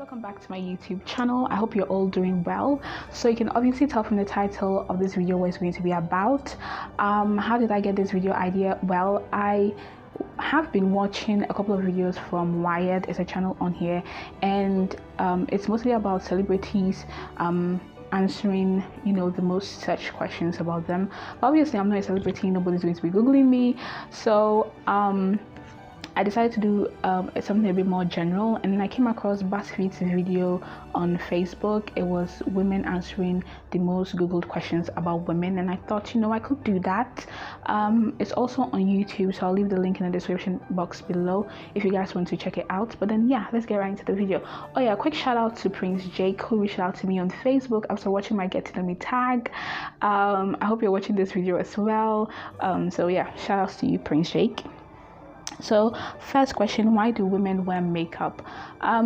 welcome back to my YouTube channel. I hope you're all doing well. So you can obviously tell from the title of this video what it's going to be about. How did I get this video idea? Well, I have been watching a couple of videos from Wired. It's a channel on here, and it's mostly about celebrities answering the most searched questions about them. Obviously, I'm not a celebrity, nobody's going to be googling me, so I decided to do something a bit more general, and then I came across BuzzFeed's video on Facebook. It was women answering the most googled questions about women, and I thought, I could do that. It's also on YouTube, so I'll leave the link in the description box below if you guys want to check it out. But then yeah, let's get right into the video. Oh yeah, quick shout out to Prince Jake, who reached out to me on Facebook after watching my Get to Know Me tag. I hope you're watching this video as well. So yeah, shout outs to you, Prince Jake. So first question, why do women wear makeup?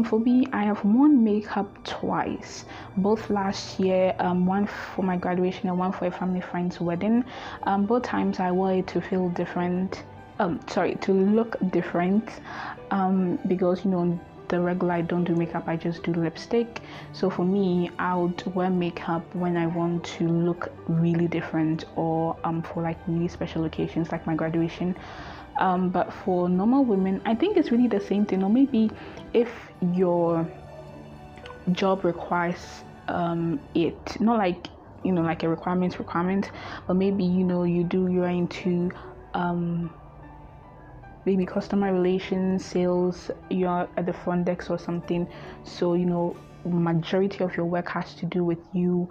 For me, I have worn makeup twice, both last year, one for my graduation and one for a family friend's wedding. Both times I wore it to feel different, to look different, because the regular I don't do makeup, I just do lipstick. So for me, I would wear makeup when I want to look really different, or for like really special occasions like my graduation. But for normal women, I think it's really the same thing. Or maybe if your job requires it, not like like a requirement, but maybe you're into maybe customer relations, sales, you're at the front desk or something, so majority of your work has to do with you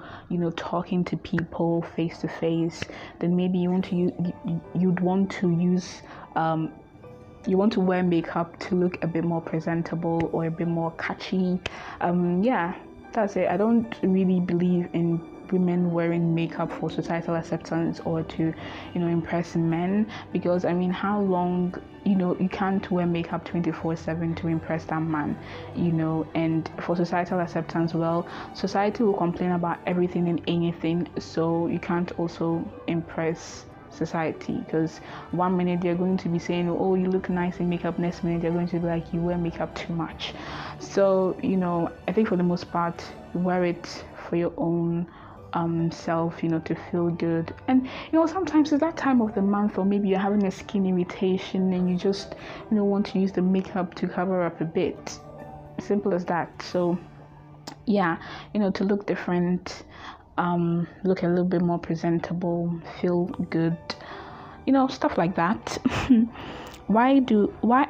talking to people face to face. Then maybe you want to wear makeup to look a bit more presentable or a bit more catchy. Yeah, that's it. I don't really believe in women wearing makeup for societal acceptance or to impress men, because how long you can't wear makeup 24/7 to impress that man, and for societal acceptance, well, society will complain about everything and anything, so you can't also impress society, because one minute they're going to be saying, oh, you look nice in makeup, next minute they're going to be like, you wear makeup too much. So I think for the most part, wear it for your own self, to feel good. And sometimes it's that time of the month, or maybe you're having a skin irritation and you just want to use the makeup to cover up a bit. Simple as that. So yeah, to look different, look a little bit more presentable, feel good, stuff like that. Why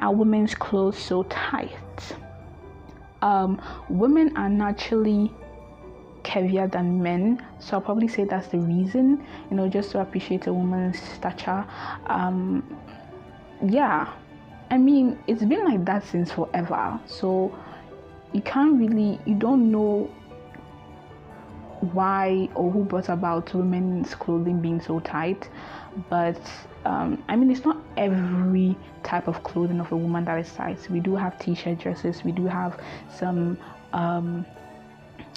are women's clothes so tight? Women are naturally heavier than men, so I'll probably say that's the reason, just to appreciate a woman's stature. Yeah, it's been like that since forever, so you don't know why or who brought about women's clothing being so tight, but it's not every type of clothing of a woman that is tight. We do have t-shirt dresses, we do have some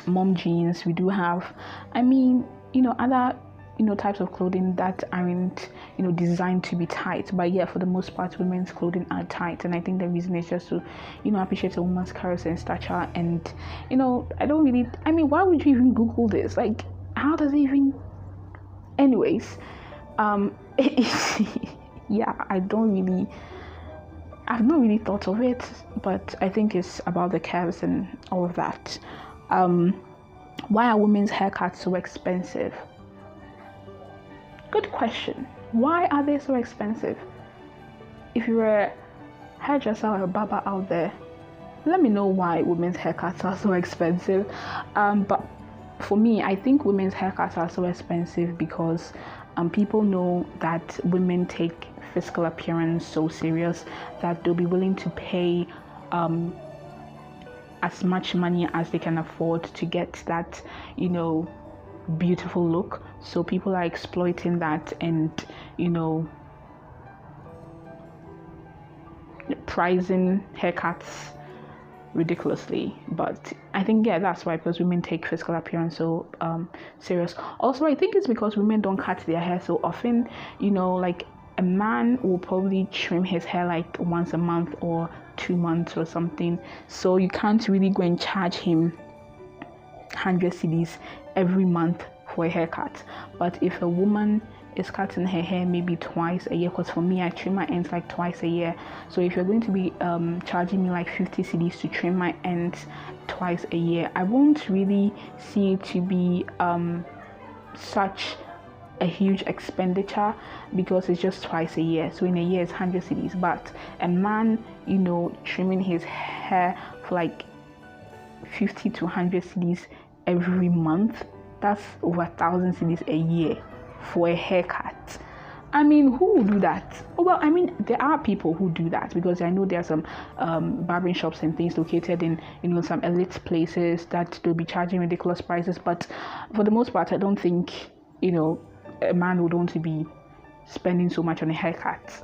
mom jeans, we do have other types of clothing that aren't designed to be tight. But yeah, for the most part, women's clothing are tight, and I think the reason is just to appreciate a woman's character and stature. And I don't really, why would you even Google this? Like, how does it even, anyways, yeah, I've not really thought of it, but I think it's about the curves and all of that. Why are women's haircuts so expensive? Good question. Why are they so expensive? If you're a hairdresser or a barber out there, let me know why women's haircuts are so expensive. But for me, I think women's haircuts are so expensive because people know that women take physical appearance so serious that they'll be willing to pay as much money as they can afford to get that beautiful look. So people are exploiting that and pricing haircuts ridiculously. But I think that's why, because women take physical appearance so serious. Also, I think it's because women don't cut their hair so often. Like a man will probably trim his hair like once a month or 2 months or something, so you can't really go and charge him 100 cedis every month for a haircut. But if a woman is cutting her hair maybe twice a year, because for me I trim my ends like twice a year, so if you're going to be charging me like 50 cedis to trim my ends twice a year, I won't really see it to be such a huge expenditure, because it's just twice a year, so in a year it's 100 cedis. But a man, you know, trimming his hair for like 50 to 100 cedis every month, that's over 1,000 cedis a year for a haircut. I mean, who will do that? Oh, well, I mean, there are people who do that, because I know there are some barbering shops and things located in, you know, some elite places that they'll be charging ridiculous prices. But for the most part, I don't think, you know, a man would want to be spending so much on a haircut.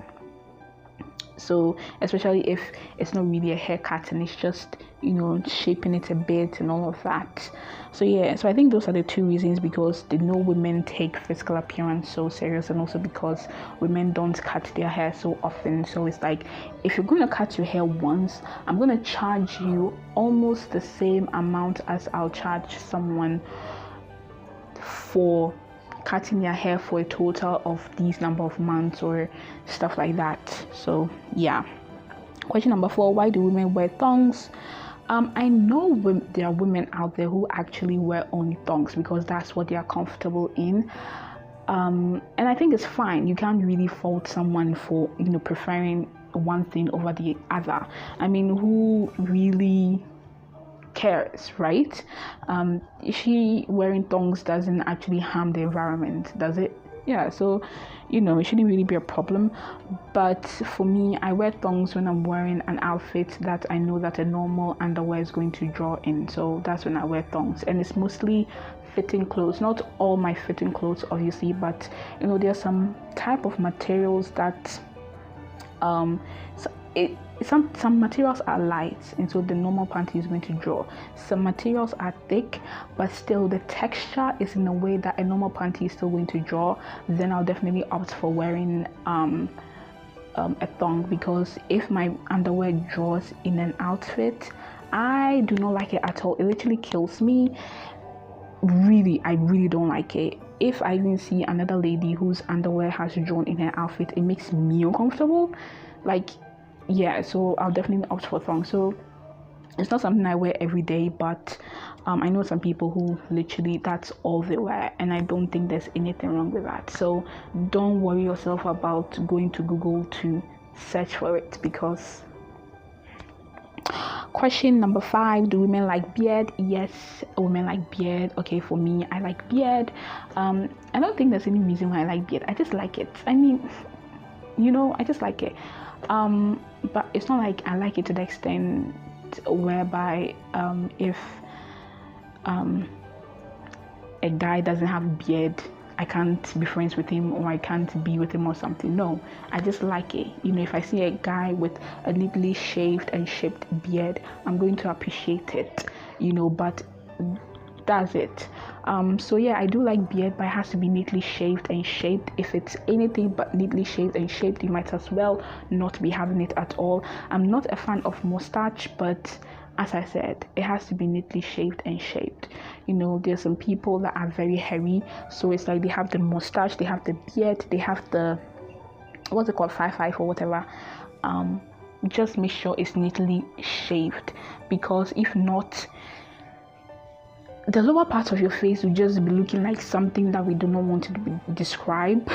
So especially if it's not really a haircut and it's just, you know, shaping it a bit and all of that. So yeah, so I think those are the two reasons, because they know women take physical appearance so serious, and also because women don't cut their hair so often. So it's like, if you're gonna cut your hair once, I'm gonna charge you almost the same amount as I'll charge someone for cutting their hair for a total of these number of months or stuff like that. So yeah. Question number 4, why do women wear thongs? I know there are women out there who actually wear only thongs because that's what they are comfortable in, and I think it's fine. You can't really fault someone for, you know, preferring one thing over the other. I mean, who really cares, right? She wearing thongs doesn't actually harm the environment, does it? Yeah, so, you know, it shouldn't really be a problem. But for me, I wear thongs when I'm wearing an outfit that I know that a normal underwear is going to draw in. So that's when I wear thongs, and it's mostly fitting clothes. Not all my fitting clothes, obviously, but you know, there's some type of materials that some materials are light, and so the normal panty is going to draw. Some materials are thick, but still the texture is in a way that a normal panty is still going to draw. Then I'll definitely opt for wearing a thong, because if my underwear draws in an outfit, I do not like it at all. It literally kills me. I really don't like it. If I even see another lady whose underwear has drawn in her outfit, it makes me uncomfortable. Like, yeah, so I'll definitely opt for thongs. So it's not something I wear every day, but I know some people who literally that's all they wear, and I don't think there's anything wrong with that. So don't worry yourself about going to Google to search for it, because question number 5, do women like beard? Yes, women like beard. Okay, for me, I like beard. I don't think there's any reason why I like beard. I just like it. I mean, you know, I just like it. But it's not like I like it to the extent whereby if a guy doesn't have beard, I can't be friends with him, or I can't be with him or something. No, I just like it. You know, if I see a guy with a neatly shaved and shaped beard, I'm going to appreciate it, you know, but that's it. So yeah, I do like beard, but it has to be neatly shaved and shaped. If it's anything but neatly shaved and shaped, you might as well not be having it at all. I'm not a fan of mustache, but as I said, it has to be neatly shaved and shaped. You know, there's some people that are very hairy, so it's like they have the mustache, they have the beard, they have the, what's it called, 5-5 or whatever. Just make sure it's neatly shaved, because if not, the lower part of your face will just be looking like something that we do not want to describe.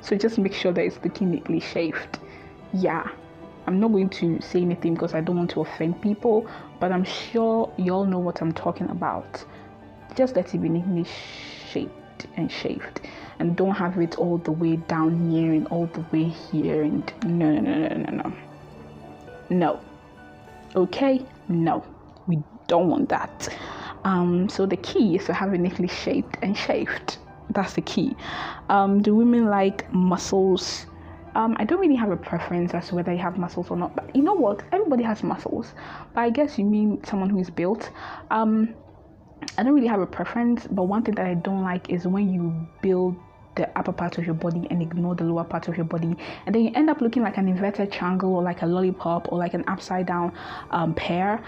So just make sure that it's looking neatly shaved. Yeah, I'm not going to say anything because I don't want to offend people, but I'm sure you all know what I'm talking about. Just let it be neatly shaped and shaved, and don't have it all the way down here and all the way here, and no. Okay, no, we don't want that. So the key is to have it neatly shaped and shaved. That's the key. Do women like muscles? I don't really have a preference as to whether you have muscles or not, but you know what? Everybody has muscles, but I guess you mean someone who is built. I don't really have a preference, but one thing that I don't like is when you build the upper part of your body and ignore the lower part of your body, and then you end up looking like an inverted triangle or like a lollipop or like an upside down pear.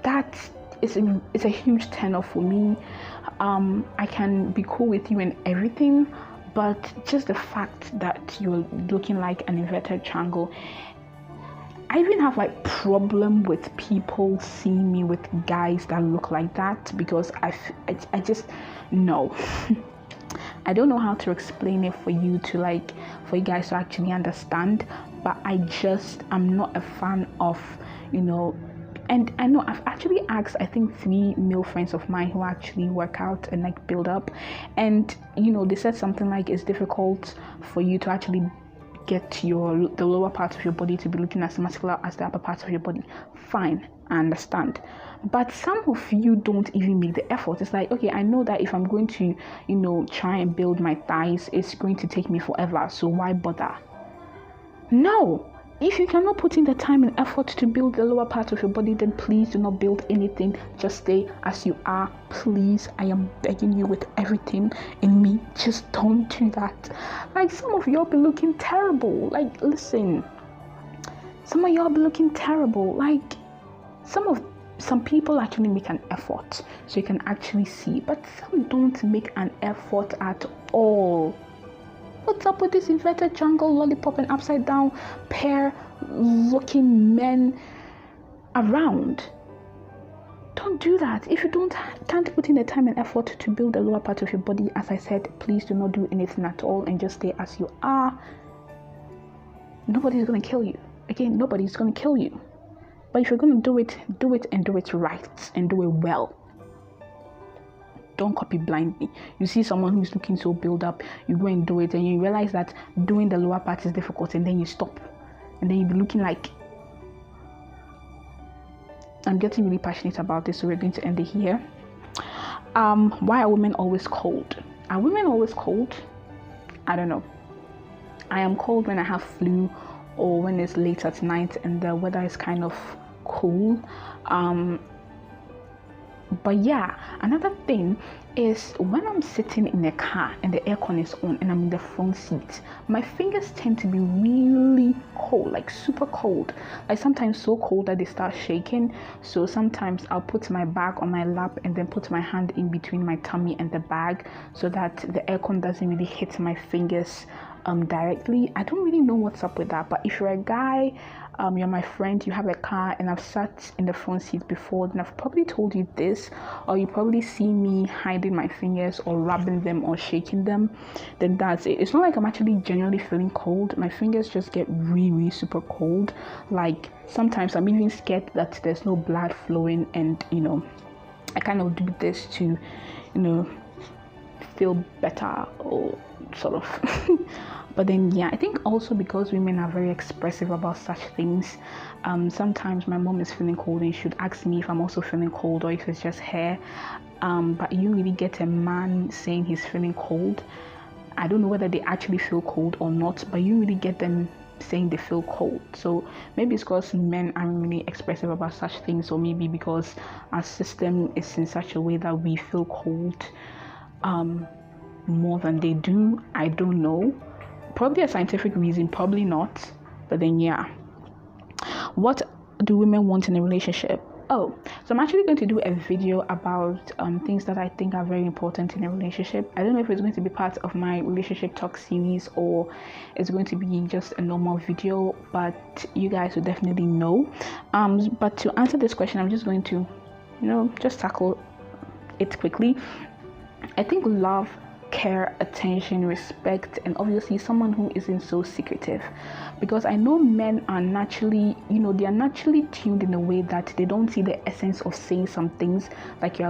That is a huge turn off for me. I can be cool with you and everything, but just the fact that you're looking like an inverted triangle. I even have like problem with people seeing me with guys that look like that, because I just no. I don't know how to explain it for you guys to actually understand, but I'm not a fan of, and I know I've actually asked, I think 3 male friends of mine who actually work out and like build up, and they said something like it's difficult for you to actually get the lower part of your body to be looking as muscular as the upper part of your body. Fine, I understand, but some of you don't even make the effort. It's like, okay, I know that if I'm going to try and build my thighs, it's going to take me forever, so why bother? No. If you cannot put in the time and effort to build the lower part of your body, then please do not build anything. Just stay as you are. Please, I am begging you with everything in me. Just don't do that. Like, some of y'all be looking terrible. Like, listen. Some of y'all be looking terrible. Like, some people actually make an effort so you can actually see, but some don't make an effort at all. What's up with this inverted triangle, lollipop, and upside down pear looking men around? Don't do that. If you can't put in the time and effort to build the lower part of your body, as I said, please do not do anything at all and just stay as you are. Nobody's going to kill you. Again, nobody's going to kill you. But if you're going to do it and do it right and do it well. Don't copy blindly. You see someone who's looking so built up, you go and do it, and you realize that doing the lower part is difficult, and then you stop, and then you be looking like. I'm getting really passionate about this, so we're going to end it here. Why are women always cold? Are women always cold? I don't know. I am cold when I have flu or when it's late at night and the weather is kind of cool. But yeah, another thing is when I'm sitting in a car and the aircon is on and I'm in the front seat, my fingers tend to be really cold, like super cold, like sometimes so cold that they start shaking. So sometimes I'll put my bag on my lap and then put my hand in between my tummy and the bag so that the aircon doesn't really hit my fingers directly. I don't really know what's up with that, but if you're a guy, you're my friend, you have a car and I've sat in the front seat before, then I've probably told you this, or you probably see me hiding my fingers or rubbing them or shaking them, then that's it. It's not like I'm actually genuinely feeling cold. My fingers just get really super cold. Like sometimes I'm even scared that there's no blood flowing, and I kind of do this to feel better or sort of. But then yeah, I think also because women are very expressive about such things, sometimes my mom is feeling cold and she'd ask me if I'm also feeling cold or if it's just hair, but you really get a man saying he's feeling cold. I don't know whether they actually feel cold or not, but you really get them saying they feel cold. So maybe it's because men aren't really expressive about such things, or maybe because our system is in such a way that we feel cold more than they do. I don't know. Probably a scientific reason, probably not. But then yeah. What do women want in a relationship? Oh, so I'm actually going to do a video about things that I think are very important in a relationship. I don't know if it's going to be part of my relationship talk series or it's going to be just a normal video, but you guys will definitely know. But to answer this question, I'm just going to, just tackle it quickly. I think love, care, attention, respect, and obviously someone who isn't so secretive, because I know men are naturally, they are naturally tuned in a way that they don't see the essence of saying some things, like you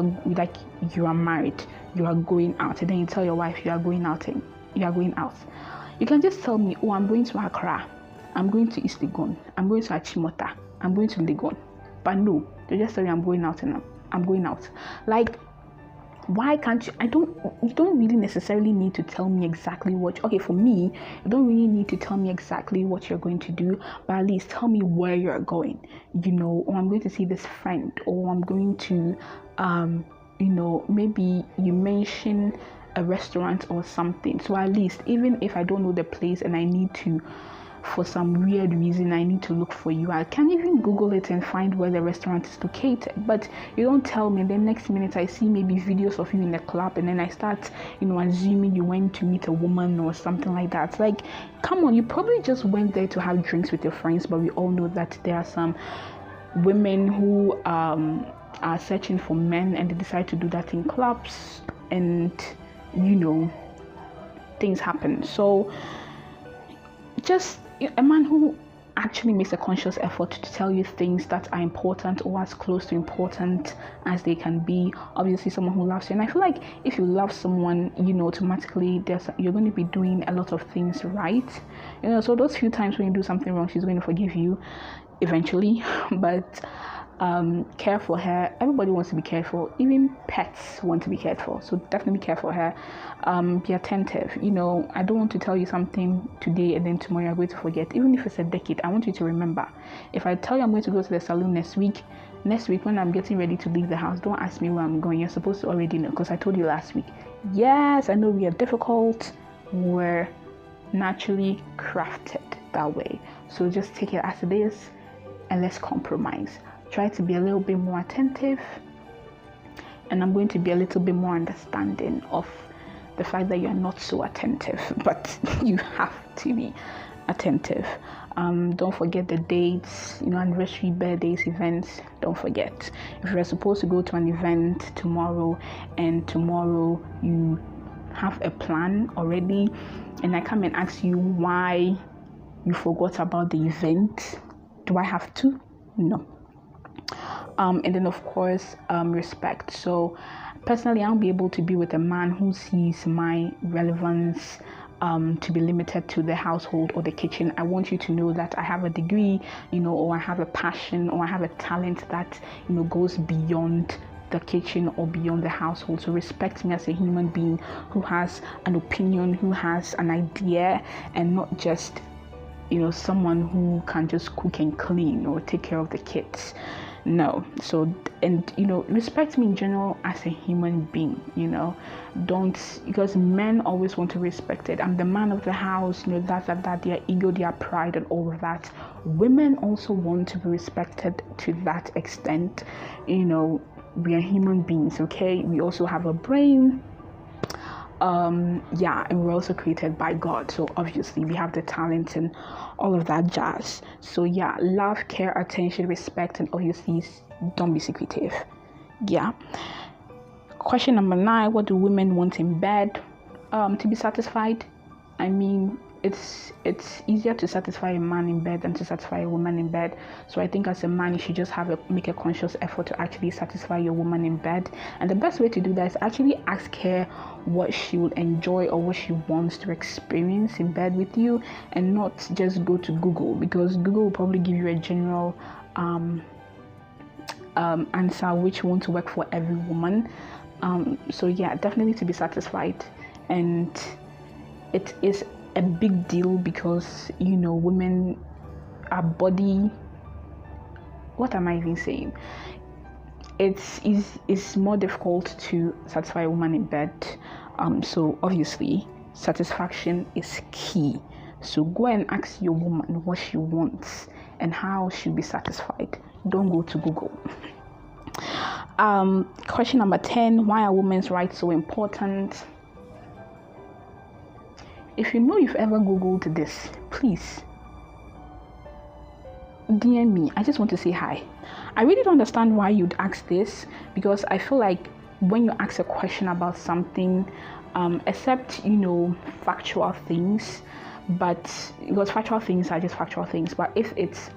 are married, you are going out, and then you tell your wife you are going out. You can just tell me, oh, I'm going to Accra, I'm going to East Legon, I'm going to Achimota, I'm going to Legon, but no, they just tell you I'm going out and I'm going out. Like, why can't you? You don't really necessarily need to tell me exactly for me, you don't really need to tell me exactly what you're going to do, but at least tell me where you're going, or I'm going to see this friend, or I'm going to, maybe you mention a restaurant or something. So at least, even if I don't know the place and I need to, for some weird reason, I need to look for you, I can even Google it and find where the restaurant is located. But you don't tell me, then next minute I see maybe videos of you in the club, and then I start, assuming you went to meet a woman or something like that. It's like, come on, you probably just went there to have drinks with your friends. But we all know that there are some women who are searching for men, and they decide to do that in clubs, and things happen. So just a man who actually makes a conscious effort to tell you things that are important, or as close to important as they can be. Obviously someone who loves you, and I feel like if you love someone, automatically you're going to be doing a lot of things right. So those few times when you do something wrong, she's going to forgive you eventually. But care for her. Everybody wants to be careful. Even pets want to be cared for. So definitely care for her. Be attentive. I don't want to tell you something today and then tomorrow you're going to forget. Even if it's a decade, I want you to remember. If I tell you I'm going to go to the salon next week when I'm getting ready to leave the house, don't ask me where I'm going. You're supposed to already know, because I told you last week. Yes, I know we are difficult. We're naturally crafted that way. So just take it as it is and let's compromise. Try to be a little bit more attentive, and I'm going to be a little bit more understanding of the fact that you're not so attentive, but you have to be attentive. Don't forget the dates, anniversary, birthdays, events. Don't forget. If you're supposed to go to an event tomorrow, and tomorrow you have a plan already, and I come and ask you why you forgot about the event, do I have to? No. And then of course, respect. So personally, I'll be able to be with a man who sees my relevance to be limited to the household or the kitchen. I want you to know that I have a degree, or I have a passion, or I have a talent that goes beyond the kitchen or beyond the household. So respect me as a human being who has an opinion, who has an idea, and not just someone who can just cook and clean or take care of the kids. No. So, and respect me in general as a human being. Don't, because men always want to be respected. I'm the man of the house, that their ego, their pride, and all of that. Women also want to be respected to that extent. We are human beings, okay? We also have a brain. And we're also created by God, so obviously we have the talent and all of that jazz. So love, care, attention, respect, and obviously don't be secretive. Question number 9: what do women want in bed? To be satisfied. I mean, it's easier to satisfy a man in bed than to satisfy a woman in bed. So I think as a man, you should just make a conscious effort to actually satisfy your woman in bed. And the best way to do that is actually ask her what she will enjoy or what she wants to experience in bed with you, and not just go to Google, because Google will probably give you a general answer which won't work for every woman. So definitely to be satisfied. And it is a big deal because women, our body, what am I even saying, it's more difficult to satisfy a woman in bed. So obviously satisfaction is key. So go and ask your woman what she wants and how she'll be satisfied. Don't go to Google. Question number 10: why are women's rights so important? If you've ever Googled this, please DM me. I just want to say hi. I really don't understand why you'd ask this, because I feel like when you ask a question about something, except factual things, but because factual things are just factual things, but if it's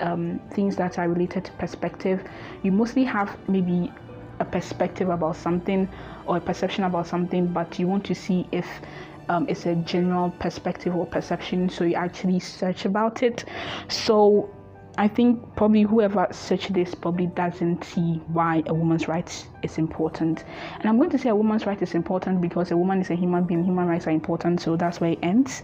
things that are related to perspective, you mostly have maybe a perspective about something or a perception about something, but you want to see if it's a general perspective or perception, so you actually search about it. So I think probably whoever searched this probably doesn't see why a woman's rights is important. And I'm going to say a woman's right is important because a woman is a human being, human rights are important, so that's where it ends.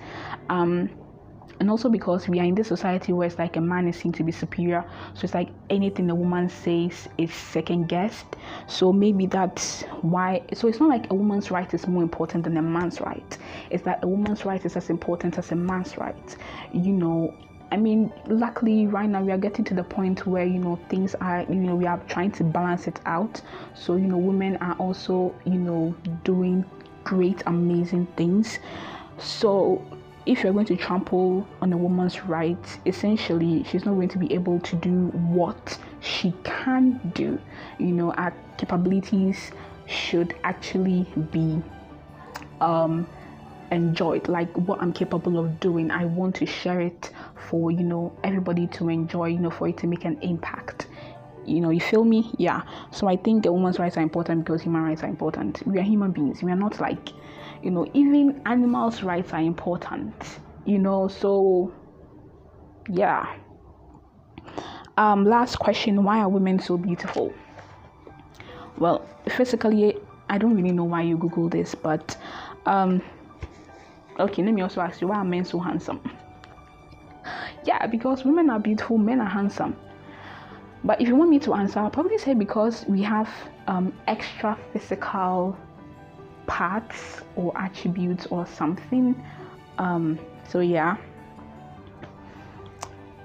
And also because we are in this society where it's like a man is seen to be superior, so it's like anything a woman says is second guessed. So maybe that's why. So it's not like a woman's right is more important than a man's right. It's that a woman's right is as important as a man's right. You know, I mean, luckily right now we are getting to the point where, you know, things are, you know, we are trying to balance it out. So, you know, women are also, you know, doing great, amazing things. So if you're going to trample on a woman's rights, essentially she's not going to be able to do what she can do. You know, our capabilities should actually be enjoyed. Like what I'm capable of doing, I want to share it for, you know, everybody to enjoy, you know, for it to make an impact. You know, you feel me? Yeah. So I think a woman's rights are important because human rights are important. We are human beings. We are not like, you know, even animals' rights are important, you know. So yeah. Last question: why are women so beautiful? Well, physically, I don't really know why you Google this, but okay, let me also ask you, why are men so handsome? Yeah, because women are beautiful, men are handsome. But if you want me to answer, I'll probably say because we have extra physical parts or attributes or something. So yeah.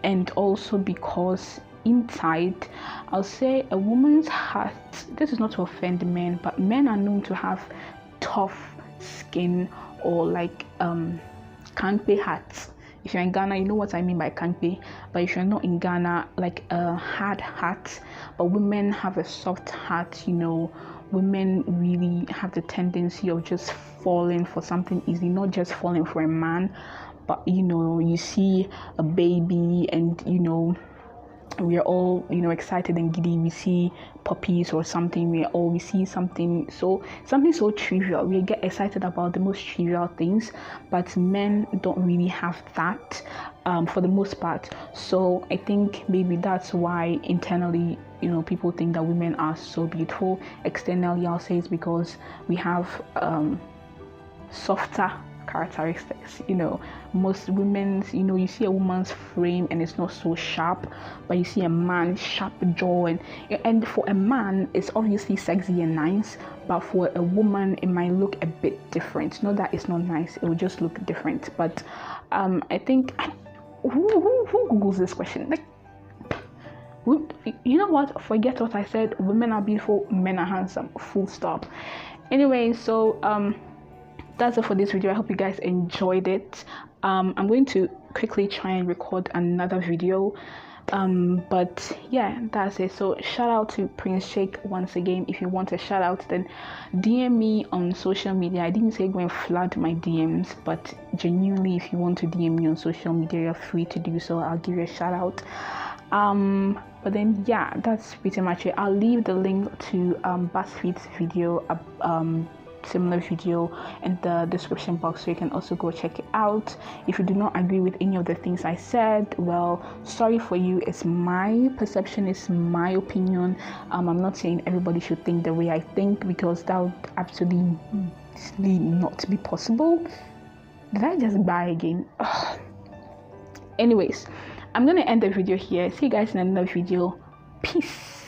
And also because inside, I'll say a woman's heart, this is not to offend men, but men are known to have tough skin or like kanpe hearts. If you're in Ghana, you know what I mean by kanpe. But if you're not in Ghana, like a hard heart. But women have a soft heart, you know. Women really have the tendency of just falling for something easy, not just falling for a man, but you know, you see a baby and you know, we are all, you know, excited and giddy. We see puppies or something, we see something so trivial, we get excited about the most trivial things. But men don't really have that for the most part. So I think maybe that's why internally, you know, people think that women are so beautiful. Externally, I'll say it's because we have softer characteristics. You know, most women's, you know, you see a woman's frame and it's not so sharp, but you see a man's sharp jaw, and for a man it's obviously sexy and nice, but for a woman it might look a bit different. Not that it's not nice, it will just look different. But I think who Googles this question? Like, you know what, forget what I said. Women are beautiful, men are handsome, full stop. Anyway, so that's it for this video. I hope you guys enjoyed it. I'm going to quickly try and record another video, but yeah, that's it. So shout out to Prince Sheikh once again. If you want a shout out, then DM me on social media. I didn't say go and flood my DMs, but genuinely, if you want to DM me on social media, you're free to do so. I'll give you a shout out. But then yeah, that's pretty much it. I'll leave the link to BuzzFeed's video, similar video, in the description box, so you can also go check it out. If you do not agree with any of the things I said, well, sorry for you. It's my perception, it's my opinion. I'm not saying everybody should think the way I think, because that would absolutely not be possible. Did I just buy again? Ugh. Anyways, I'm gonna end the video here. See you guys in another video. Peace.